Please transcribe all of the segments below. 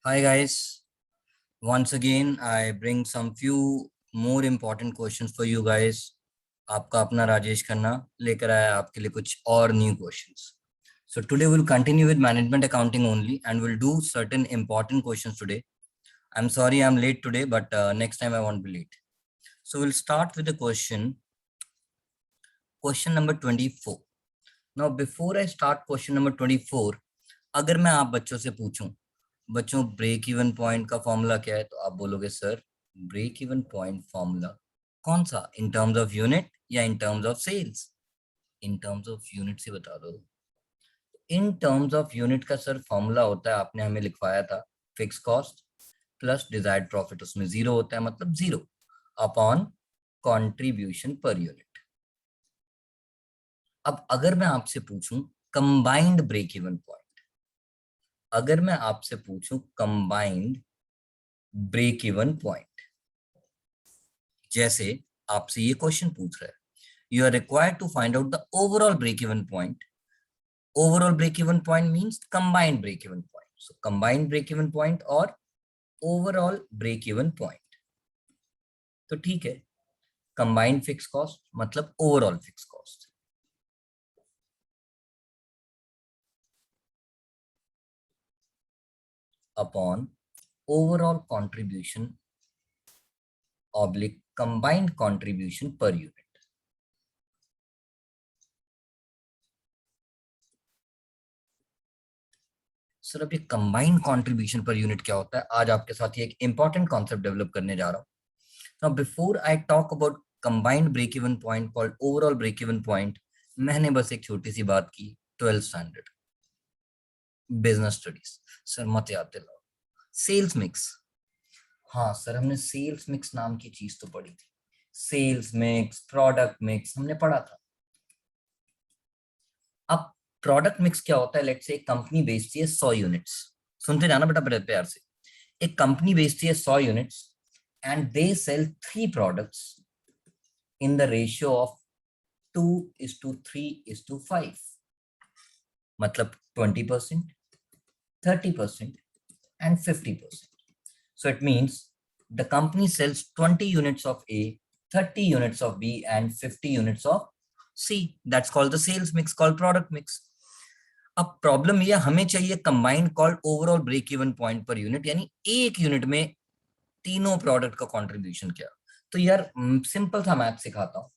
Hi guys, once again I bring some few more important questions for you guys. आपका अपना राजेश खन्ना लेकर आया आपके लिए कुछ और new questions. So today we'll continue with management accounting only and we'll do certain important questions today. I'm sorry I'm late today, but next time I won't be late. So we'll start with the question number 24. Now before I start question number 24, अगर मैं आप बच्चों से पूछूं बच्चों break even point का formula क्या है, तो आप बोलोगे sir break even point formula कौन सा, इन टर्म्स ऑफ यूनिट या in terms of sales? In terms of unit से बता दो। इन टर्म्स ऑफ यूनिट का सर फॉर्मूला होता है, आपने हमें लिखवाया था, fix cost plus desired profit, उसमें जीरो होता है, मतलब zero upon contribution per unit. अब अगर मैं आपसे पूछूं कंबाइंड ब्रेक इवन पॉइंट, अगर मैं आपसे पूछूं कंबाइंड ब्रेक इवन पॉइंट, जैसे आपसे ये क्वेश्चन पूछ रहा है, you are required to find out the overall break even point. Overall break even point means combined break even point. So combined break even point और ओवरऑल ब्रेक इवन पॉइंट, तो ठीक है, कंबाइंड फिक्स कॉस्ट मतलब overall fix cost upon overall contribution oblique combined contribution per unit. Sir अब ये combined contribution per unit क्या होता है, आज आपके साथ ये एक इंपॉर्टेंट कॉन्सेप्ट डेवलप करने जा रहा हूं। Now before I talk about combined break even point called overall break even point, मैंने बस एक छोटी सी बात की, 12th standard business studies. Sir मत याद दिलाओ। सेल्स मिक्स, हाँ सर हमने सेल्स मिक्स नाम की चीज तो पढ़ी थी, सेल्स मिक्स प्रोडक्ट मिक्स हमने पढ़ा था। अब प्रोडक्ट मिक्स क्या होता है, लेट्स से एक कंपनी बेचती है 100 यूनिट्स, सुनते जाना बेटा बड़े प्यार से। एक कंपनी बेचती है 100 units and they sell 3 products in the ratio of 2:3:5, मतलब 20%, 30% and 50%. So it means the company sells 20 units of A, 30 units of B and 50 units of C. That's called the sales mix, called product mix. अब problem ये हमें चाहिए combined called overall break even point per unit, यानी एक unit में तीनों product का contribution क्या। तो यार सिंपल सा मैथ सिखाता हूं।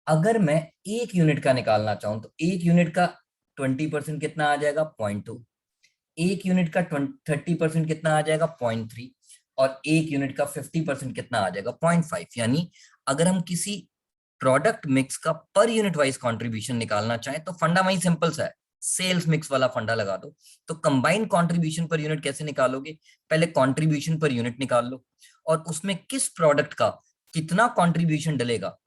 अगर मैं एक यूनिट का निकालना चाहूं तो एक यूनिट का 20% कितना आ जाएगा, 0.2। एक यूनिट का 30% कितना आ जाएगा, 0.3। और एक यूनिट का 50% कितना आ जाएगा, 0.5। यानी अगर हम किसी प्रोडक्ट मिक्स का पर यूनिट वाइज कंट्रीब्यूशन निकालना चाहें तो फंडा वही सिंपल सा है, सेल्स मिक्स वाला फंडा लगा दो। तो कंबाइंड कंट्रीब्यूशन पर यूनिट कैसे निकालोगे, पहले कंट्रीब्यूशन पर यूनिट निकाल लो और उसमें किस प्रोडक्ट का कितना कंट्रीब्यूशन डलेगा,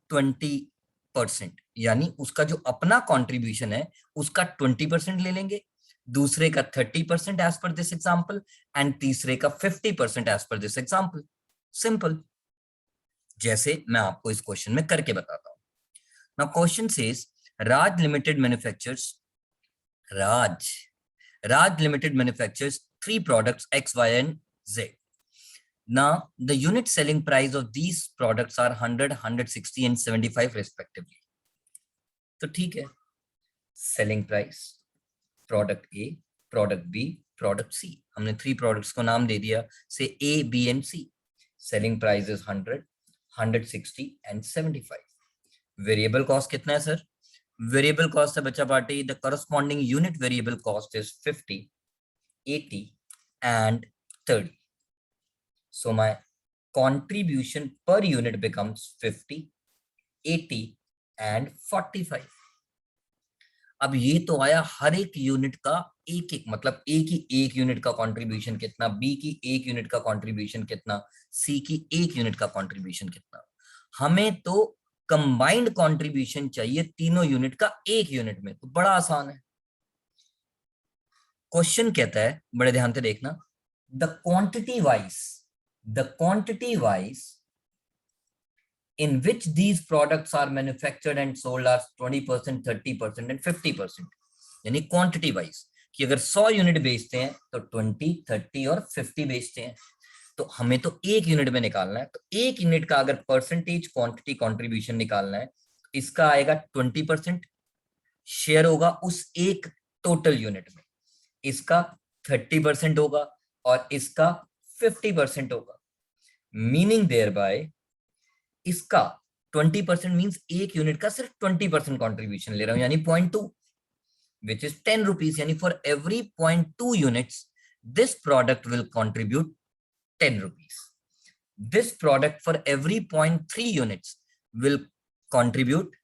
20%, यानी उसका जो अपना कंट्रीब्यूशन है उसका 20% ले लेंगे, दूसरे का 30% as per this example and तीसरे का 50% as per this example. Simple, जैसे मैं आपको इस क्वेश्चन में करके बताता हूं। Now question says Raj limited manufactures, Raj Raj Limited manufactures 3 products X, Y, and Z. Now, the unit selling price of these products are 100, 160, and 75 respectively. तो ठीक है, selling price product A, product B, product C, हमने 3 products को नाम दे दिया से A B and C. Selling price is 100, 160 and 75। Variable cost कितना है सर, वेरिएबल कॉस्ट है बच्चा party, the corresponding unit variable cost is 50, 80 and 30. So my contribution per unit becomes 50, 80 and 45. अब ये तो आया हर एक यूनिट का एक एक, मतलब ए की एक यूनिट का कंट्रीब्यूशन कितना, बी की एक यूनिट का कंट्रीब्यूशन कितना, सी की एक यूनिट का कंट्रीब्यूशन कितना। हमें तो कंबाइंड कंट्रीब्यूशन चाहिए तीनों यूनिट का एक यूनिट में, तो बड़ा आसान है। क्वेश्चन कहता है, बड़े ध्यान से देखना, the quantity wise in which these products are manufactured and sold are 20%, 30% and 50%, यानी क्वांटिटी वाइज कि अगर 100 यूनिट बेचते हैं तो 20, 30 और 50 बेचते हैं, तो हमें तो एक यूनिट में निकालना है। तो एक यूनिट का अगर परसेंटेज क्वांटिटी कंट्रीब्यूशन निकालना है, तो इसका आएगा 20% शेयर होगा उस एक टोटल यूनिट में, इसका 30% होगा और इसका 50% होगा। मीनिंग देयर बाय इसका 20% मीन्स एक यूनिट का सिर्फ 20% कॉन्ट्रीब्यूशन ले रहा हूं, यानी 0.2, which is 10 rupees. Yani for every 0.2 units, this product will contribute 10 rupees. This product for every 0.3 units will contribute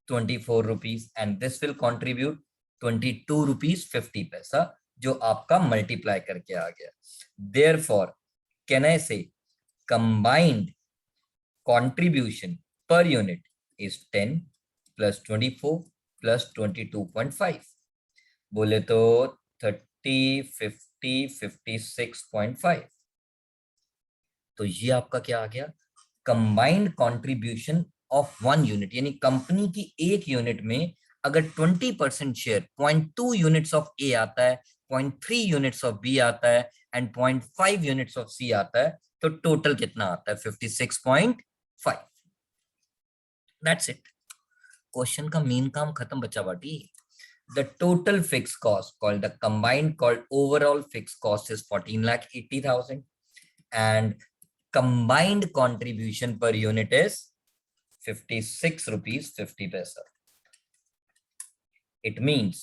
24 rupees, and this will contribute 22 rupees 50 paisa, जो आपका multiply करके आ गया. Therefore, can I say combined contribution per unit is 10 plus 24 plus 22.5. बोले तो 30, 50, 56.5. तो ये आपका क्या आ गया, combined contribution of one unit, यानी कंपनी की एक यूनिट में अगर 20% शेयर 0.2 यूनिट्स ऑफ ए आता है, 0.3 यूनिट्स ऑफ बी आता है एंड 0.5 यूनिट्स ऑफ सी आता है, तो टोटल कितना आता है 56.5. That's it. क्वेश्चन का मेन काम खत्म बच्चा बाटी. The total fixed cost called the combined called overall fixed cost is 14,80,000, and combined contribution per unit is 56 rupees 50 paisa. It means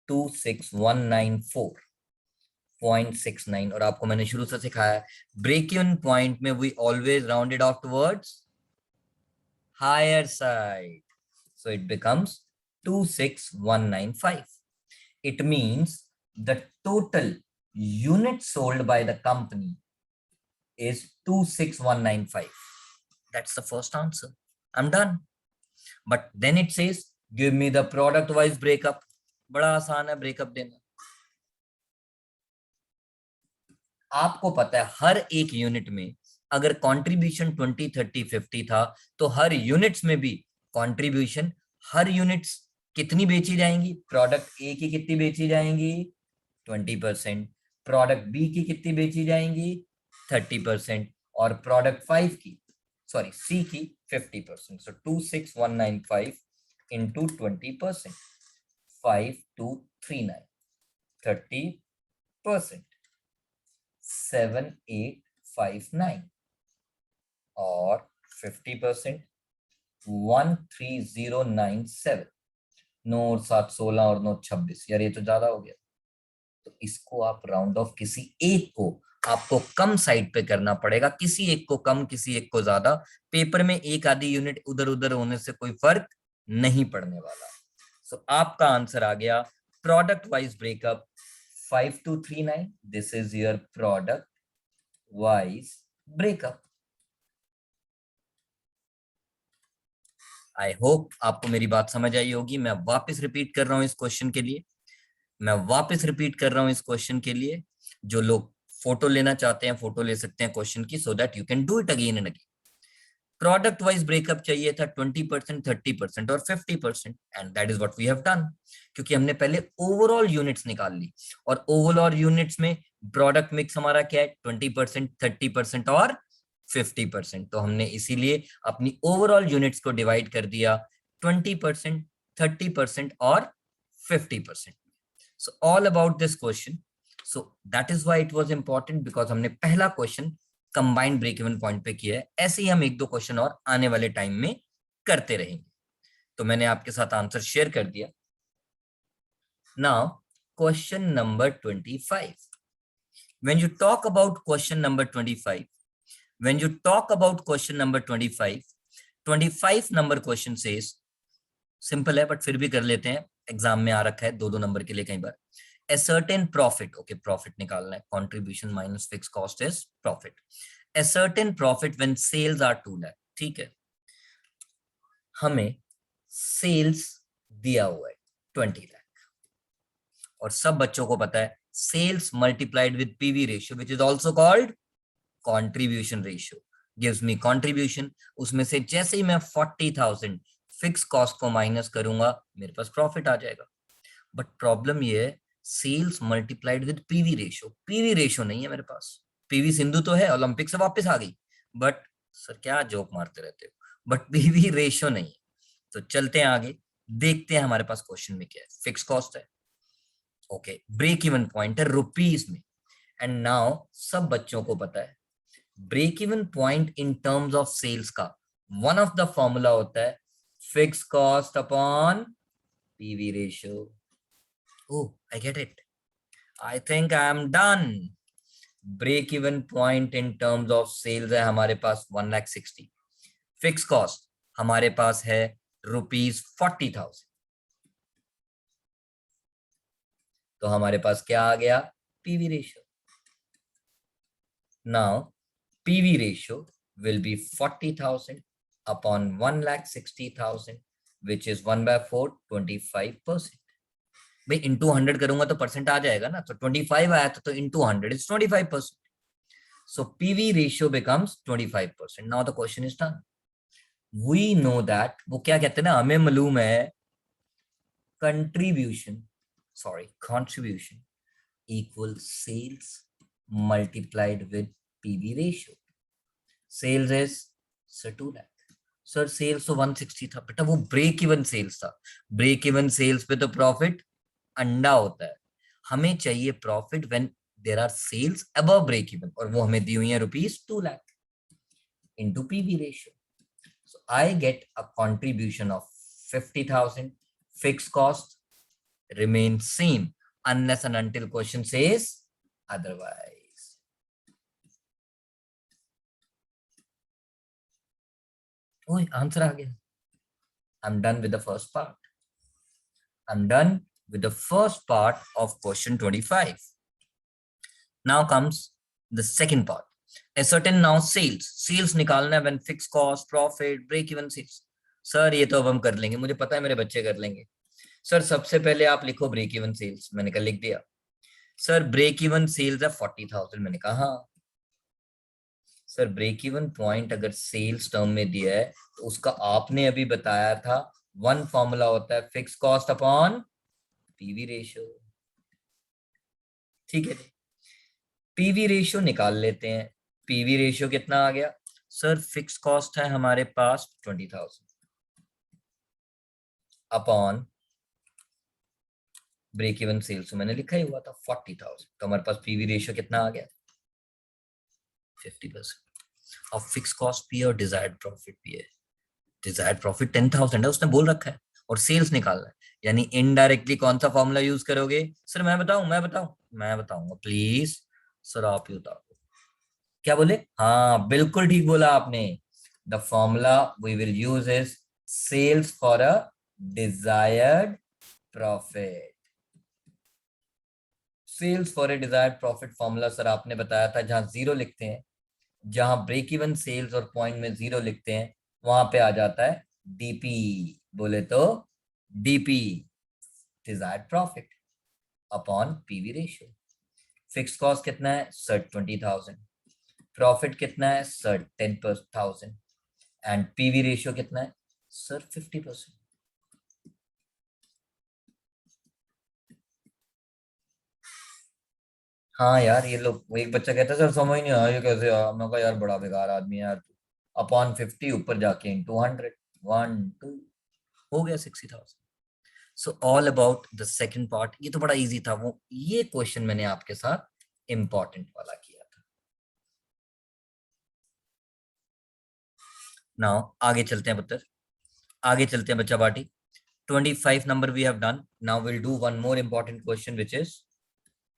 26,194.69. और आपको मैंने शुरू से सिखाया ब्रेक इवन पॉइंट में we always round it off towards higher side, so it becomes 26,195. It means the total units sold by the company is 26,195. That's the first answer. I'm done. But then it says, give me the product wise breakup. बड़ा आसान है breakup देना. आपको पता है हर एक unit में अगर कंट्रीब्यूशन 20, 30, 50 था, तो हर यूनिट्स में भी कंट्रीब्यूशन, हर यूनिट्स कितनी बेची जाएंगी, प्रोडक्ट ए की कितनी बेची जाएंगी 20%, प्रोडक्ट बी की कितनी बेची जाएंगी 30%, और प्रोडक्ट 5 की सी की 50%. सो 26,195 into 20%, 5,239, 30%, 7,859, और 50% 1,3097. 9,716 और 9,26. यार ये तो ज्यादा हो गया. तो इसको आप राउंड ऑफ, किसी एक को आपको कम साइड पे करना पड़ेगा, किसी एक को कम, किसी एक को ज्यादा. पेपर में एक आधी यूनिट उधर उधर होने से कोई फर्क नहीं पड़ने वाला. सो आपका आंसर आ गया product wise breakup 5,239. This is your product wise breakup. I hope आपको मेरी बात समझ आई होगी. मैं वापस रिपीट कर रहा हूं इस क्वेश्चन के लिए, जो लोग फोटो लेना चाहते हैं फोटो ले सकते हैं क्वेश्चन की, so that you can do it again and again. Product wise breakup चाहिए था 20%, 30% और 50%, and that is what we have done. क्योंकि हमने पहले ओवरऑल यूनिट्स निकाल ली, और ओवरऑल यूनिट्स में प्रोडक्ट मिक्स हमारा क्या है 20%, 30% और 50%. तो हमने इसीलिए अपनी ओवरऑल यूनिट्स को डिवाइड कर दिया 20%, 30% और 50%. So all about this question. So that is why it was important, because हमने पहला question combined break even point पे किया है. ऐसे ही हम एक दो क्वेश्चन और आने वाले टाइम में करते रहेंगे. तो मैंने आपके साथ आंसर शेयर कर दिया. Now question number 25. When you talk about question number 25, 25 number question says, simple है बट फिर भी कर लेते हैं, एग्जाम में आ रखा है 2-2 नंबर के लिए कई बार. A certain profit, okay, profit निकालना है, contribution minus fixed cost is profit. A certain profit when sales are 2 lakh. ठीक है, हमें सेल्स दिया हुआ है 20 लाख, और सब बच्चों को पता है sales multiplied with PV ratio which is also called contribution ratio gives me contribution. उसमें से जैसे ही मैं 40,000 फिक्स कॉस्ट को माइनस करूंगा, मेरे पास प्रॉफिट आ जाएगा. बट प्रॉब्लम ये है sales multiplied with PV ratio. PV ratio नहीं है मेरे पास, पीवी सिंधु तो है, ओलंपिक से वापस आ गई, बट सर क्या जोक मारते रहते हो, बट पीवी रेशियो नहीं है। तो चलते हैं आगे, देखते हैं हमारे पास क्वेश्चन में क्या है। फिक्स कॉस्ट है, ओके, ब्रेक इवन पॉइंट है रुपीस में, एंड नाउ सब बच्चों को पता है break even point in terms of sales का वन ऑफ द फॉर्मूला होता है fix cost upon PV ratio. Oh, I get it, I think I am done. Break even point in terms of sales है हमारे पास 1,60,000, fix cost हमारे पास है ₹40,000, तो हमारे पास क्या आ गया, PV ratio. Now PV ratio will be 40,000 upon 1,60,000, which is 1/4, 25%। भाई into 100 करूंगा तो परसेंट आ जाएगा ना, तो 25 आया था, तो into 100 is 25%। So PV ratio becomes 25%. Now the question is done. We know that, वो क्या कहते हैं ना, हमें मालूम है contribution equals sales multiplied with PV ratio. Sales is sir 2 lakh. Sir sales तो 160 था बेटा, वो ब्रेक इवन सेल्स था। ब्रेक इवन सेल्स पे तो प्रॉफिट अंडा होता है, हमें चाहिए profit when there are sales above break even, और वो हमें दी हुई है ₹2 lakh into PV ratio. So I get a contribution of 50,000. Fixed cost remains same unless and until question says otherwise. Oh, answer आ गया। I'm done with the first part. I'm done with the first part of question 25. Now comes the second part. Ascertain now sales. Sales निकालना है when fixed cost, profit, break even sales. Sir ये तो अब हम कर लेंगे, मुझे पता है मेरे बच्चे कर लेंगे। सर सबसे पहले आप लिखो ब्रेक इवन सेल्स, मैंने कहा लिख दिया। सर ब्रेक इवन सेल्स है 40,000, मैंने कहा हाँ। सर ब्रेक इवन पॉइंट अगर सेल्स टर्म में दिया है तो उसका आपने अभी बताया था वन फॉर्मूला होता है fix cost upon PV ratio, ठीक है। पीवी रेशियो निकाल लेते हैं। पीवी रेशियो कितना आ गया, सर फिक्स कॉस्ट है हमारे पास 20,000 अपॉन ब्रेक इवन सेल्स, मैंने लिखा ही हुआ था 40,000, तो हमारे पास पीवी रेशियो कितना आ गया, 50%। और फिक्स कॉस्ट भी है और डिजायर्ड प्रॉफिट भी है। डिजायर्ड प्रॉफिट 10,000 है, उसने बोल रखा है, और सेल्स निकालना है, यानी इनडायरेक्टली कौन सा फॉर्मूला यूज करोगे। सर मैं बताऊंगा प्लीज, सर आप ही बताओ। क्या बोले, हाँ बिल्कुल ठीक बोला आपने। The formula we will use is sales for a desired profit. Sales for a desired profit formula sir आपने बताया था, जहां जीरो लिखते हैं, जहां ब्रेक इवन सेल्स और पॉइंट में जीरो लिखते हैं, वहां पे आ जाता है डीपी, बोले तो DP, desired profit upon PV ratio. Fix cost कितना है सर 20,000, प्रॉफिट कितना है सर 10,000, एंड पीवी रेशियो कितना है सर 50%। हाँ यार, ये लोग, वो एक बच्चा कहता है सर समझ नहीं आया ये कैसे आया, मैं कहा यार बड़ा बेकार आदमी है यार तू। अपॉन 50 ऊपर जाके इंटू 100, 1 2, हो गया 60,000। सो all about the second part, ये तो बड़ा इजी था, वो ये क्वेश्चन मैंने आपके साथ इंपॉर्टेंट वाला किया था। नाउ आगे चलते हैं पुत्र, आगे चलते हैं बच्चा बाटी। 25 number we have done. Now we'll do one more important question, which is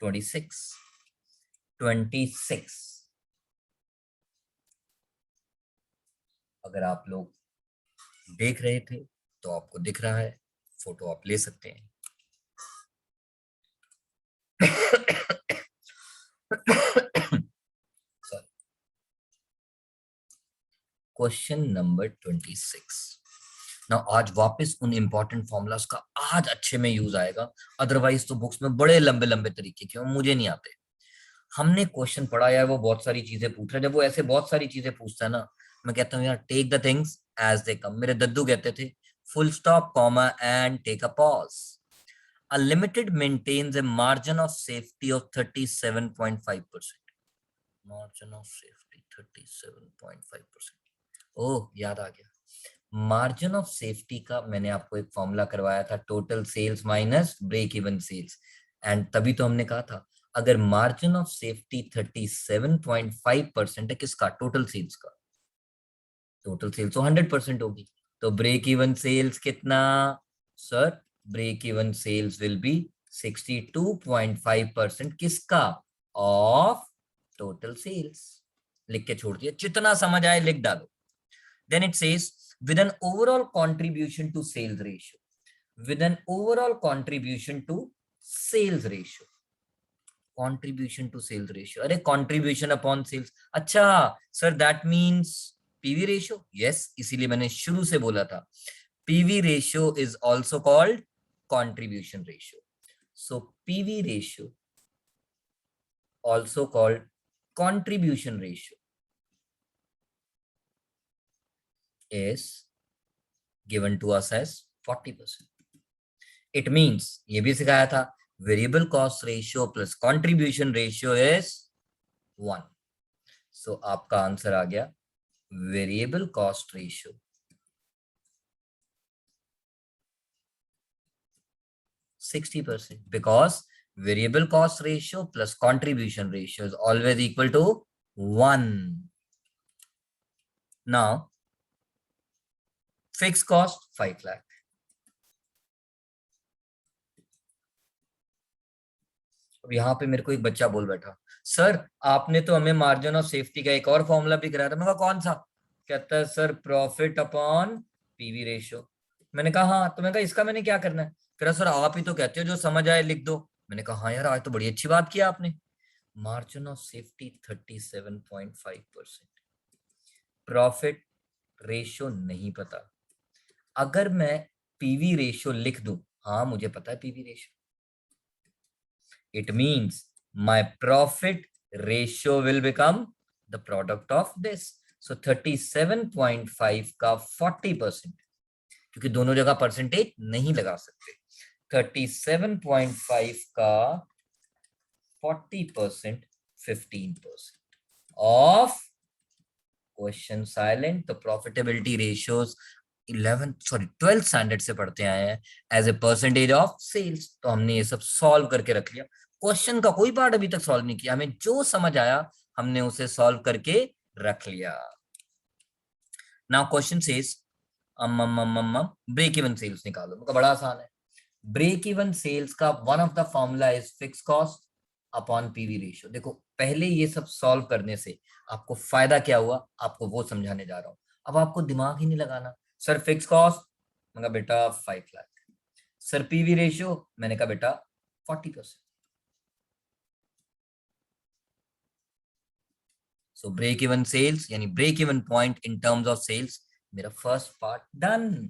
26. 26. अगर आप लोग देख रहे थे तो आपको दिख रहा है, फोटो आप ले सकते हैं। Question number 26। ना आज वापस उन इंपॉर्टेंट फॉर्मूलाज का आज अच्छे में यूज आएगा, अदरवाइज तो बुक्स में बड़े लंबे लंबे तरीके के, मुझे नहीं आते। हमने क्वेश्चन पढ़ा यार, वो बहुत सारी चीजें पूछ रहा है, जब वो ऐसे बहुत सारी चीजें पूछता है ना, मैं कहता हूँ यार take the things as they come. मेरे दद्दू कहते थे full stop comma and take a pause. A limited maintains a margin of safety of 37.5%. Margin of safety 37.5%. ओह, याद आ गया। मार्जिन ऑफ सेफ्टी का मैंने आपको एक फॉर्मूला करवाया था, total sales minus break even sales, and तभी तो हमने कहा था अगर मार्जिन ऑफ सेफ्टी 37.5% है, किसका? टोटल सेल्स का। टोटल सेल्स तो 100% होगी, तो ब्रेक इवन सेल्स कितना? Sir, break even sales will be 62.5% किसका? Of total sales. लिख के छोड़ दिया, जितना समझ आए लिख डालो। Then it says with an overall contribution to sales ratio. With an overall contribution to sales ratio. Contribution to sales ratio. अरे contribution upon sales. अच्छा sir, that means PV ratio. Yes, इसीलिए मैंने शुरू से बोला था PV ratio is also called contribution ratio. So PV ratio also called contribution ratio is given to us as 40%. It means ये भी सिखाया था variable cost ratio plus contribution ratio is 1. So आपका आंसर आ गया variable cost ratio (60%) because variable cost ratio plus contribution ratio is always equal to 1. Now fixed cost 5 lakh. अब यहाँ पे मेरे को एक बच्चा बोल बैठा, सर आपने तो हमें मार्जिन ऑफ सेफ्टी का एक और फॉर्मूला भी कराया था। मैंने कहा कौन सा? कहता है sir profit upon PV ratio. मैंने कहा हाँ, तो मैंने कहा इसका मैंने क्या करना है? कह रहा सर आप ही तो कहते हो जो समझ आए लिख दो। मैंने कहा हाँ यार, आज तो बड़ी अच्छी बात किया आपने। Margin of safety 37.5%, profit ratio नहीं पता, अगर मैं पीवी रेशियो लिख दूं, हाँ मुझे पता है PV ratio, it means my profit ratio will become the product of this. So 37.5 का 40%, क्योंकि दोनों जगह परसेंटेज नहीं लगा सकते, 37.5 का 40% 15% of क्वेश्चन साइलेंट। तो प्रॉफिटेबिलिटी रेशियोज 12th स्टैंडर्ड से पढ़ते आए हैं as a percentage of sales. तो हमने ये सब सॉल्व करके रख लिया। क्वेश्चन का कोई पार्ट अभी तक सॉल्व नहीं किया, हमें जो समझ आया हमने उसे सॉल्व करके रख लिया। Now question says break even sales निकालो। मतलब बड़ा आसान है। ब्रेक इवन सेल्स का one of the formula is fix cost upon PV ratio. देखो पहले ये सब सॉल्व करने से आपको फायदा क्या हुआ, आपको वो समझाने जा रहा हूं। अब आपको दिमाग ही नहीं लगाना। सर फिक्स कॉस्ट, मैंने कहा बेटा 5 लाख। सर पीवी रेशियो, मैंने कहा बेटा 40%। सो ब्रेक इवन सेल्स यानी break even point in terms of sales, मेरा फर्स्ट पार्ट डन।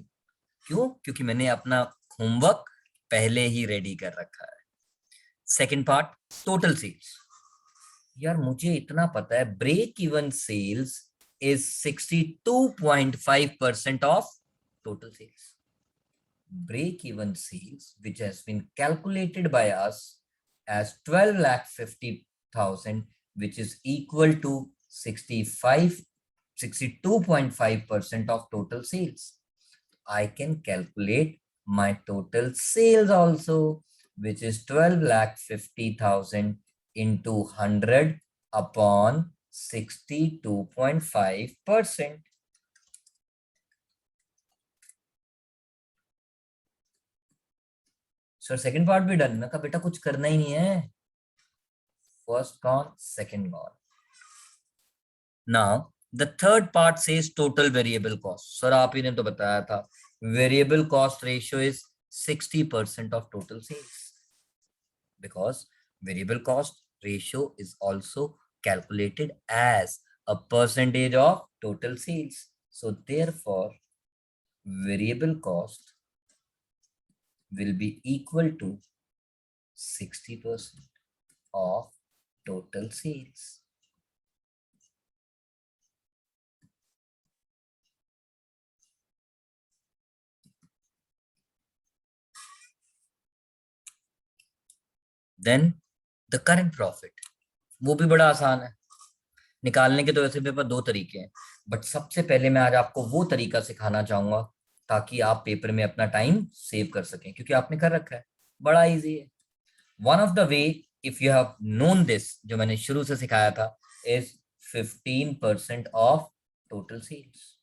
क्यों? क्योंकि मैंने अपना होमवर्क पहले ही रेडी कर रखा है। Second part total sales. यार मुझे इतना पता है break even sales is 62.5% of total sales. Break even sales which has been calculated by us as 12,50,000 which is equal to 62.5% of total sales. I can calculate my total sales also, which is 12,50,000 into 100 upon 62.5%. Sir second part भी done. मैं कहा बेटा कुछ करना ही नहीं है। First gone, second gone. Now the third part says total variable cost. Sir आप ही ने तो बताया था variable cost ratio is 60% of total sales, because variable cost ratio is also calculated as a percentage of total sales. So therefore variable cost will be equal to 60% of total sales. Then the current profit, वो भी बड़ा आसान है निकालने के। तो वैसे paper दो तरीके हैं, बट सबसे पहले मैं आज आपको वो तरीका सिखाना चाहूंगा ताकि आप पेपर में अपना टाइम सेव कर सकें, क्योंकि आपने कर रखा है, बड़ा इजी है। One of the way, if you have known this, जो मैंने शुरू से सिखाया था, is 15% of total sales,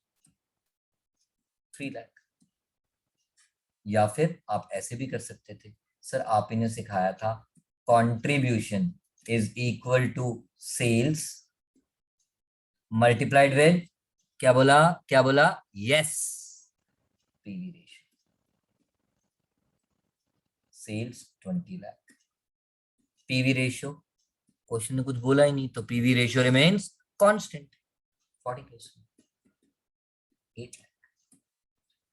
3 lakh. या फिर आप ऐसे भी कर सकते थे, सर आप इन्हें सिखाया था contribution is equal to sales multiplied with, क्या बोला, क्या बोला, yes, PV ratio, sales 20 lakh, PV ratio, question ने कुछ बोला ही नहीं, तो PV ratio remains constant 40%, 8 lakh.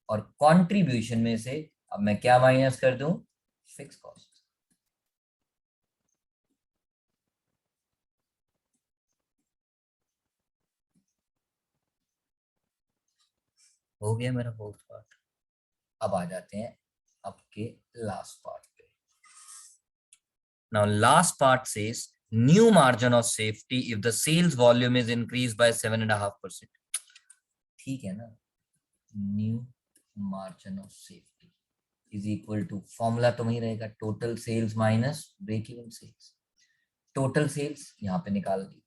और कंट्रीब्यूशन में से अब मैं क्या माइनस कर दूं, फिक्स कॉस्ट। हो गया मेरा फोर्थ पार्ट। अब आ जाते हैं आपके लास्ट पार्ट पे। Now last part says new margin of safety if the sales volume is increase by 7.5%। ठीक है ना, new margin of safety is equal to, formula तो वही रहेगा, total sales minus break even sales. Total sales यहाँ पे निकाल दी,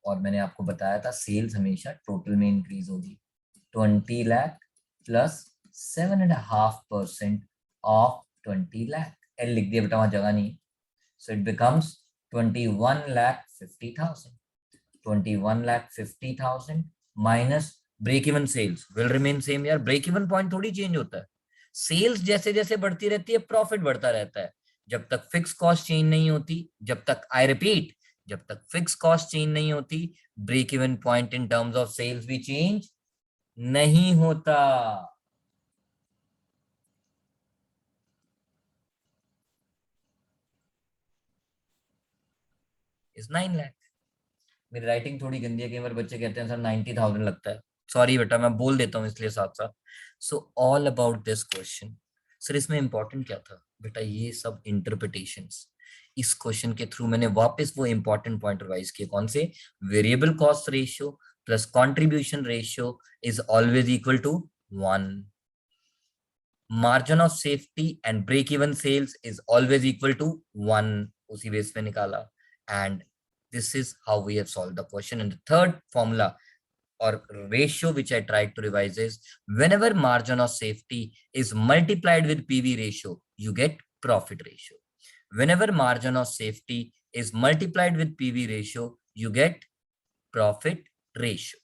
और मैंने आपको बताया था सेल्स हमेशा टोटल में इंक्रीज होगी। 20 lakh plus 7.5% of 20 lakh, L लिख दिया बेटा, वहां जगह नहीं, so it becomes 21,50,000। 21,50,000 minus break even sales will remain same. यार ब्रेक इवन पॉइंट थोड़ी चेंज होता है, सेल्स जैसे जैसे बढ़ती रहती है प्रॉफिट बढ़ता रहता है। जब तक फिक्स कॉस्ट चेंज नहीं होती, जब तक, आई रिपीट, जब तक फिक्स कॉस्ट चेंज नहीं होती, break even point in terms of sales भी चेंज नहीं होता। इज 9 लाख। मेरी राइटिंग थोड़ी गंदी है, कई बार बच्चे कहते हैं सर 90,000 लगता है, सॉरी बेटा मैं बोल देता हूँ इसलिए साथ साथ। सो all about this question, sir इसमें इंपॉर्टेंट क्या था बेटा, ये सब इंटरप्रिटेशंस। इस क्वेश्चन के थ्रू मैंने वापस वो इंपॉर्टेंट पॉइंट रिवाइज किए, कौन से, variable cost ratio plus contribution ratio is always equal to 1, margin of safety and break even sales is always equal to 1, उसी बेस पे निकाला। And this is how we have solved the question. And the third formula or ratio which I tried to revise is whenever margin of safety is multiplied with PV ratio, you get profit ratio. Whenever margin of safety is multiplied with PV ratio, you get profit ratio.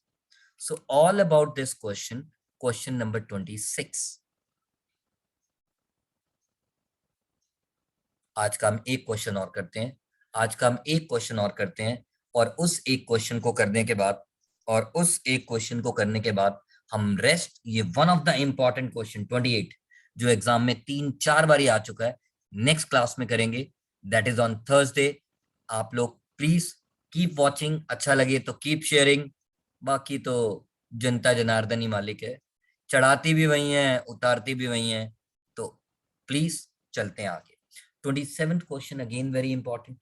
So all about this question, question number 26. आज का हम एक question और करते हैं, आज का हम एक क्वेश्चन और करते हैं, और उस एक क्वेश्चन को करने के बाद, और उस एक क्वेश्चन को करने के बाद हम रेस्ट, ये one of the important question 28 जो एग्जाम में 3-4 बारी आ चुका है, नेक्स्ट क्लास में करेंगे, दैट इज ऑन थर्सडे। आप लोग प्लीज कीप वॉचिंग, अच्छा लगे तो कीप शेयरिंग, बाकी तो जनता जनार्दन ही मालिक है, चढ़ाती भी वही है उतारती भी वही है, तो प्लीज चलते हैं आगे। 27th question again very important.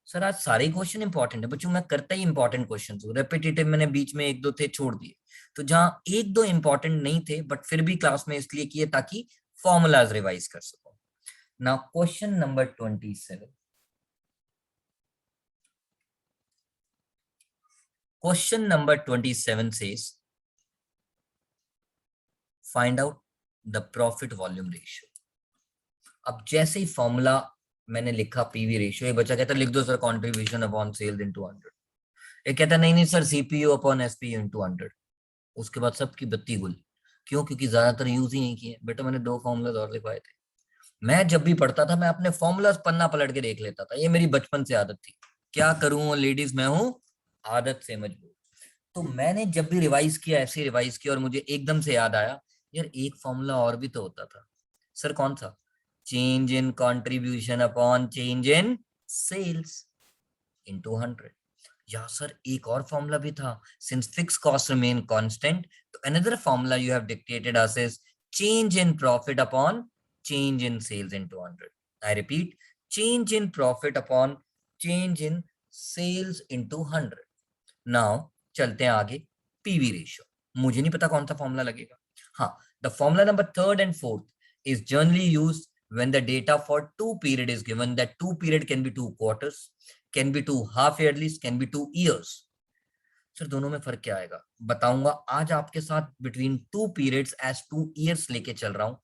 Sir आज सारे क्वेश्चन इंपॉर्टेंट है बच्चों, मैं करता ही इंपॉर्टेंट क्वेश्चन हूँ, रेपिटेटिव मैंने बीच में एक दो थे छोड़ दिए, तो जहां एक दो इंपॉर्टेंट नहीं थे बट फिर भी क्लास में इसलिए किए ताकि फॉर्मूलाज रिवाइज कर सको। Now question number 27, question number 27 says find out the profit volume ratio. अब जैसे ही फॉर्मूला मैंने लिखा पीवी रेशियो, ये बच्चा कहता लिख दो sir contribution upon sales into 100, ये कहता नहीं नहीं sir CPU upon SPU into 100। उसके बाद सबकी बत्ती गुल, क्यों, क्योंकि ज्यादातर यूज ही नहीं किए। बेटा मैंने दो फॉर्मूलाज और लिखवाए थे, मैं जब भी पढ़ता था मैं अपने फॉर्मूलाज पन्ना पलट के देख लेता था, ये मेरी बचपन से आदत थी, क्या करूं लेडीज मैं हूं आदत से मजबूर। तो मैंने जब भी रिवाइज किया ऐसे रिवाइज किया, और मुझे एकदम से याद आया यार एक फॉर्मूला और भी तो होता था। सर कौन सा, change in contribution upon change in sales into 100। या सर एक और फॉर्मूला भी था, since fixed cost remain constant, तो another formula you have dictated us is change in profit upon change in sales into 100। I repeat, change in profit upon change in sales into 100. Now चलते हैं आगे, PV ratio. मुझे नहीं पता कौन सा formula लगेगा। हाँ, the formula number third and fourth is generally used when the data for 2 period is given. That 2 period can be 2 quarters, can be 2 half yearlies, can be 2 years. Sir दोनों में फर्क क्या आएगा बताऊंगा आज आपके साथ। बिटवीन 2 periods as 2 years लेके चल रहा हूं,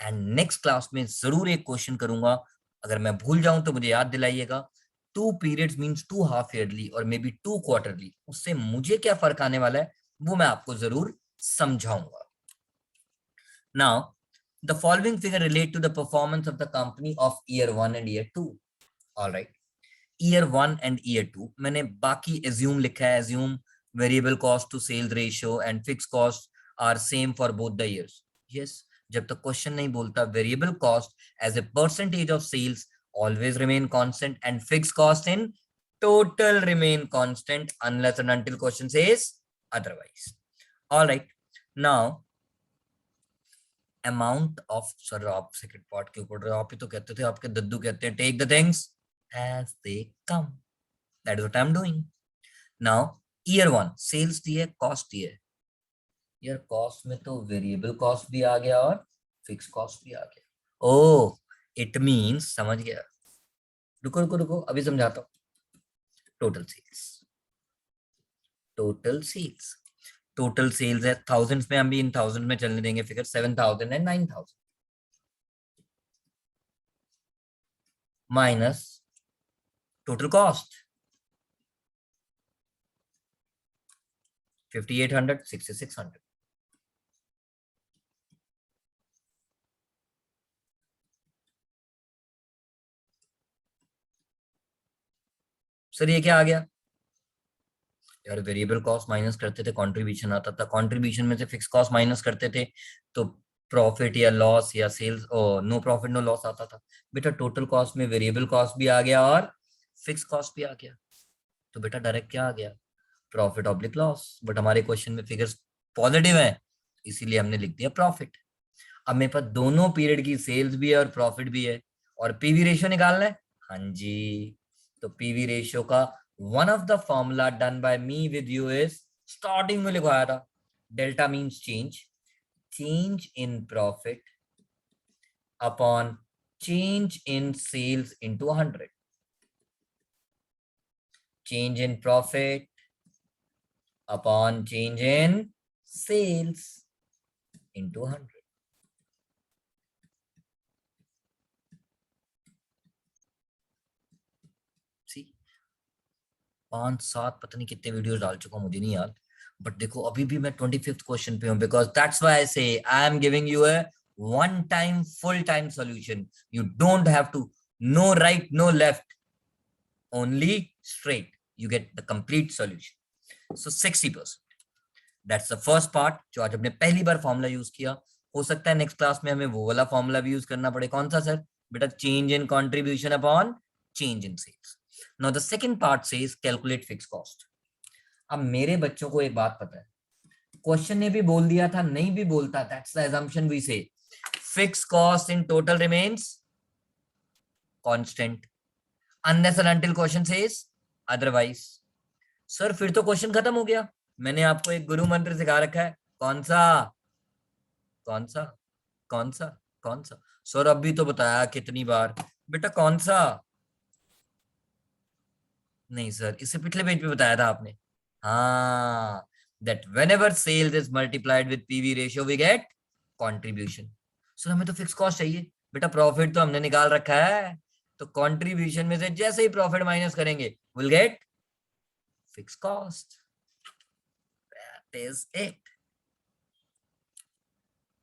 एंड नेक्स्ट क्लास में जरूर एक क्वेश्चन करूंगा। अगर मैं भूल जाऊं तो मुझे याद दिलाइएगा। 2 periods मीन्स 2 half yearly और मे बी 2 quarterly, उससे मुझे क्या फर्क आने वाला है वो मैं आपको जरूर समझाऊंगा। Now the following figure relate to the performance of the company of year 1 and year 2. All right, year 1 and year 2 मैंने बाकी assume लिखा है, assume variable cost to sales ratio and fixed cost are same for both the years. Yes, जब तक question नहीं बोलता variable cost as a percentage of sales always remain constant and fixed cost in total remain constant unless and until question says otherwise. All right, now amount of, sir आप second part क्यों पढ़ रहे हो? आप ही तो कहते थे, आपके दद्दू कहते हैं take the things as they come. That is what I'm doing. Now year 1 sales दी है, cost दी है। यार cost में तो variable cost भी आ गया और fixed cost भी आ गया। oh it means, समझ गया, रुको रुको रुको अभी समझाता हूँ। total sales, total sales, total sales है थाउजेंड्स में, हम भी इन थाउजेंड में चलने देंगे फिगर। 7,000 and 9,000 minus total cost 5,800 6,600। Sir ये क्या आ गया? यार वेरिएबल कॉस्ट माइनस करते थे कंट्रीब्यूशन आता था, कंट्रीब्यूशन में से फिक्स कॉस्ट माइनस करते थे तो प्रॉफिट या लॉस या sales, no profit no loss आता था। बेटा टोटल कॉस्ट में वेरिएबल कॉस्ट भी आ गया और फिक्स कॉस्ट भी आ गया, तो बेटा डायरेक्ट क्या आ गया? Profit oblique loss. बट हमारे क्वेश्चन में फिगर्स पॉजिटिव है इसीलिए हमने लिख दिया प्रॉफिट। अब मेरे पास दोनों पीरियड की सेल्स भी है और प्रॉफिट भी है और पीवी रेशियो निकालना है। हाँ जी, तो पीवी रेशियो का one of the formula done by me with you is, starting में लिखवाया था, delta means change, change in profit upon change in sales into 100। change in profit upon change in sales into 100. See, 5-7 पता नहीं कितने videos डाल चुका हूं मुझे नहीं याद, बट देखो अभी भी मैं 25th क्वेश्चन पे हूं, बिकॉज दैट्स व्हाई आई से I am giving you a one time full time solution. You don't have to no right no left, only straight. You get the complete solution. So 60%. That's the first part जो आज हमने पहली बार formula use किया। हो सकता है next class में हमें वो वाला फॉर्मूला भी यूज करना पड़े। कौन सा सर? बेटा change in contribution upon change in sales. Now the second part says calculate fix cost. अब मेरे बच्चों को एक बात पता है, क्वेश्चन ने भी बोल दिया था, नहीं भी बोलता, that's the assumption we say, fix cost in total remains constant unless and until question says otherwise. Sir फिर तो क्वेश्चन खत्म हो गया। मैंने आपको एक गुरु मंत्र सिखा रखा है, कौन सा कौन सा कौन सा कौन सा? सर अभी तो बताया कितनी बार बेटा, कौन सा? नहीं सर, इससे पिछले पेज पे बताया था आपने। हाँ, that whenever sales is multiplied with PV ratio we get contribution. Sir हमें तो फिक्स कॉस्ट चाहिए बेटा, प्रॉफिट तो हमने निकाल रखा है, तो कंट्रीब्यूशन में से जैसे ही प्रॉफिट माइनस करेंगे will get fix cost. That is it.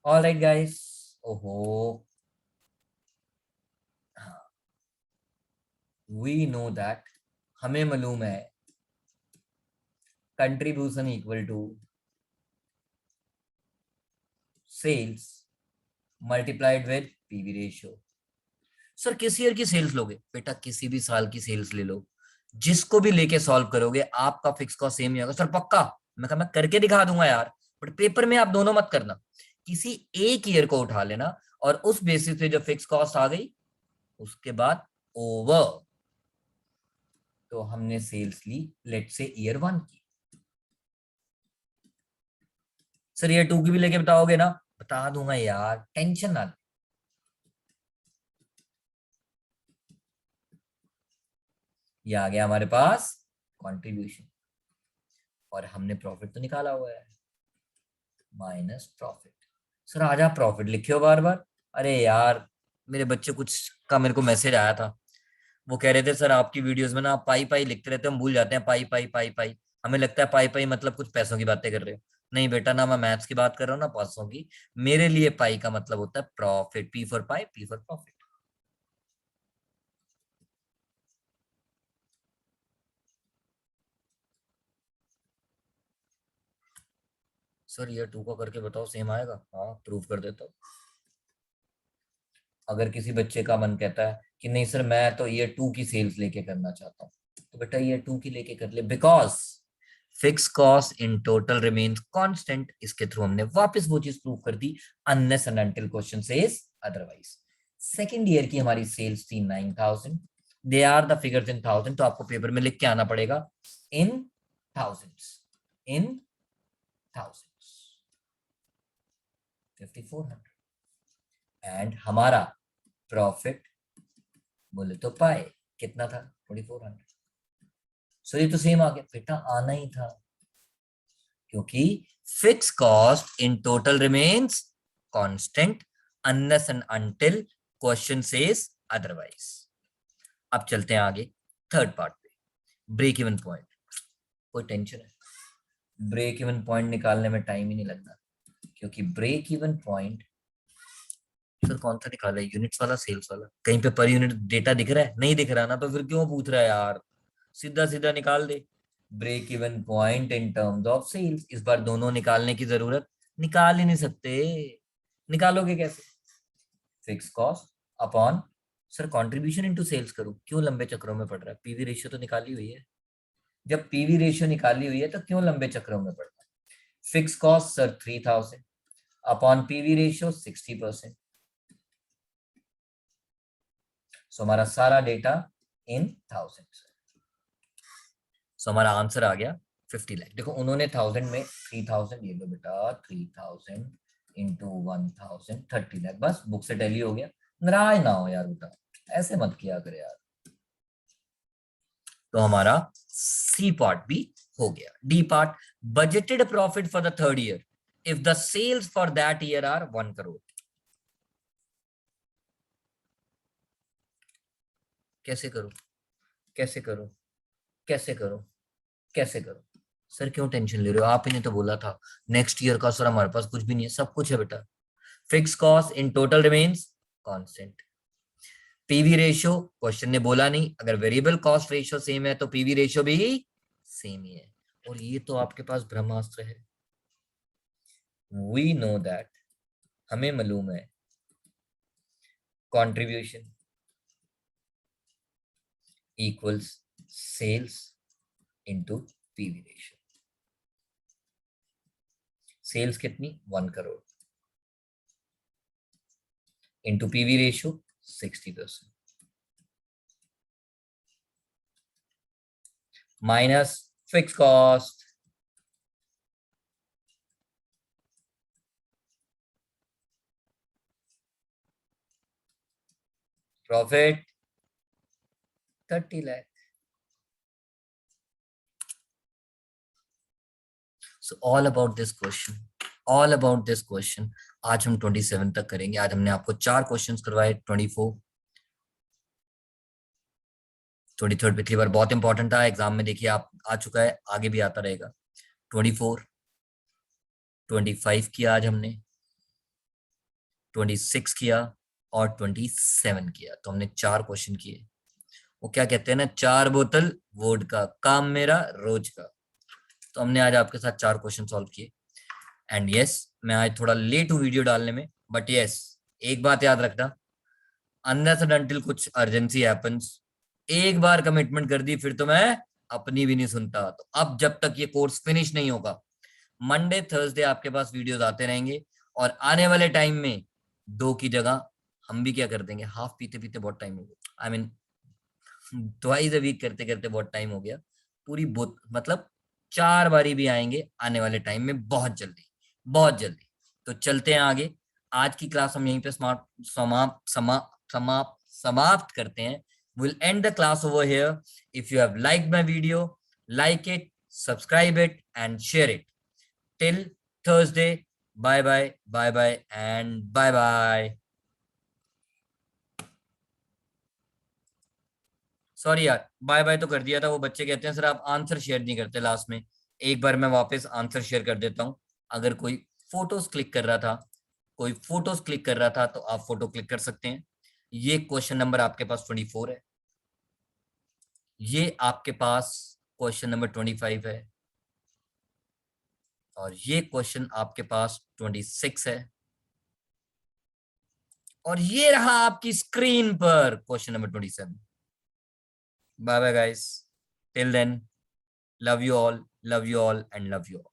Alright guys, oho, we know that, हमें मालूम है contribution equal to sales multiplied with PV ratio. Sir किस ईयर की सेल्स लोगे? बेटा किसी भी साल की सेल्स ले लो, जिसको भी लेके सॉल्व करोगे आपका फिक्स कॉस्ट सेम ही होगा। सर पक्का? मैं कहा मैं करके दिखा दूंगा यार, बट पेपर में आप दोनों मत करना, किसी एक ईयर को उठा लेना और उस बेसिस पे जो फिक्स कॉस्ट आ गई उसके बाद ओवर, तो हमने सेल्स ली लेट से ईयर 1 की। सर ईयर 2 की भी लेके बताओगे ना? बता दूंगा यार, टेंशन ना ले। ये आ गया हमारे पास कंट्रीब्यूशन, और हमने प्रॉफिट तो निकाला हुआ है, माइनस प्रॉफिट। सर आज आप प्रॉफिट लिखे हो बार बार। अरे यार, मेरे बच्चे कुछ का मेरे को मैसेज आया था, वो कह रहे थे सर आपकी वीडियोस में ना आप पाई पाई लिखते रहते हो, हम भूल जाते हैं पाई पाई पाई पाई। हमें लगता है पाई पाई मतलब कुछ पैसों की बातें कर रहे हो। नहीं बेटा, ना मैं मैथ्स की बात कर रहा हूँ ना पैसों की। मेरे लिए पाई का मतलब होता है profit, P for pi, P for profit. Sir year 2 का करके बताओ सेम आएगा? हाँ प्रूव कर देता हूँ। अगर किसी बच्चे का मन कहता है कि नहीं सर मैं तो ईयर 2 की सेल्स लेके करना चाहता हूँ, तो बेटा ईयर 2 की लेके कर ले, because fixed cost in total remains constant. इसके थ्रू हमने वापस वो चीज प्रूव कर दी, unless and until question says otherwise. Second year की हमारी सेल्स थी 9,000, they are the figures in thousand, तो आपको पेपर में लिख के आना पड़ेगा in thousands, in thousands, 5400। And हमारा प्रॉफिट बोले तो पाए कितना था? 2400। सो ये तो सेम आ गया बेटा, आना ही था, क्योंकि fix cost in total remains constant unless and until question says otherwise. अब चलते हैं आगे थर्ड पार्ट पे, ब्रेक इवन पॉइंट। कोई टेंशन है, ब्रेक इवन पॉइंट निकालने में टाइम ही नहीं लगना, क्योंकि ब्रेक इवन पॉइंट सर कौन सा निकाला है, यूनिट्स वाला सेल्स वाला? कहीं पे पर यूनिट डेटा दिख रहा है? नहीं दिख रहा ना, तो फिर क्यों पूछ रहा है यार, सीधा सीधा निकाल दे। Break even point in terms of sales, इस बार दोनों निकालने की जरूरत, निकाल ही नहीं सकते। निकालोगे कैसे? Fix cost upon, sir contribution into sales करूं, क्यों लंबे चक्रों में पड़ रहा है? पीवी रेशियो तो निकाली हुई है। जब पीवी रेशियो निकाली हुई है तो क्यों लंबे चक्रों में पड़ रहा है? Fix cost sir 3000 upon PV ratio 60%। सो हमारा सारा डेटा इन थाउजेंड। सो हमारा आंसर आ गया 50 लाख। देखो उन्होंने 1000 में 3000, ये लो बेटा 3000 इंटू 1000, 30 लाख। बस बुक से टैली हो गया। नाराज ना हो यार बेटा, ऐसे मत किया करे यार। तो हमारा सी पार्ट भी हो गया। D part, budgeted profit for the third year if the sales for that year are 1 crore. कैसे करूं, कैसे करूं, कैसे करूं, कैसे करूं? सर क्यों टेंशन ले रहे हो, आप ही ने तो बोला था नेक्स्ट ईयर का। सर हमारे पास कुछ भी नहीं है, सब कुछ है बेटा। Fix cost in total remains constant. PV ratio question ने बोला नहीं, अगर वेरिएबल कॉस्ट रेशियो सेम है तो पीवी रेशियो भी सेम ही है। और ये तो आपके पास ब्रह्मास्त्र है, वी नो दैट, हमें मालूम है contribution equals sales into PV ratio. Sales कितनी? 1 crore into PV ratio 60% minus fix cost, profit 30 lakh. So all about this question, all about this question. आज हम 27 तक करेंगे। आज हमने आपको 4 क्वेश्चंस करवाए, 24, 23 पिछली बार बहुत इंपॉर्टेंट था एग्जाम में, देखिए आप आ चुका है, आगे भी आता रहेगा। 24, 25 किया आज हमने, 26 किया और 27 किया। तो हमने 4 क्वेश्चन किए। वो क्या कहते हैं ना, 4 बोतल वोडका, काम मेरा रोज का। तो हमने आज आपके साथ 4 क्वेश्चन सॉल्व किए। एंड यस, मैं आज थोड़ा लेट हूँ वीडियो डालने में, बट यस एक बात याद रखना, अनलेस एंड अनटिल कुछ अर्जेंसी हैपेंस, एक बार कमिटमेंट कर दी फिर तो मैं अपनी भी नहीं सुनता। तो अब जब तक ये कोर्स फिनिश नहीं होगा, मंडे थर्सडे आपके पास वीडियोस आते रहेंगे। और आने वाले टाइम में 2 की जगह हम भी क्या कर देंगे, हाफ पीते पीते बहुत टाइम हो गया, I mean twice a week करते करते बहुत टाइम हो गया। पूरी मतलब 4 बारी भी आएंगे आने वाले टाइम में, बहुत जल्दी, बहुत जल्दी। तो चलते हैं आगे। आज की क्लास हम यहीं पे समाप्त करते हैं। We'll end the class over here. If you have liked my video, like it, subscribe it, and share it. Till Thursday, bye bye, bye bye, and bye bye. Sorry यार, बाय बाय तो कर दिया था। वो बच्चे कहते हैं sir आप आंसर शेयर नहीं करते लास्ट में। एक बार मैं वापस आंसर शेयर कर देता हूँ। अगर कोई फोटोज क्लिक कर रहा था, कोई फोटोज क्लिक कर रहा था, तो आप फोटो क्लिक कर सकते हैं। ये क्वेश्चन नंबर आपके पास 24 है। ये आपके पास क्वेश्चन नंबर 25 है। और ये क्वेश्चन आपके पास 26 है। और ये रहा आपकी स्क्रीन पर question number 27। Bye bye guys, till then, love you all, love you all, and love you all.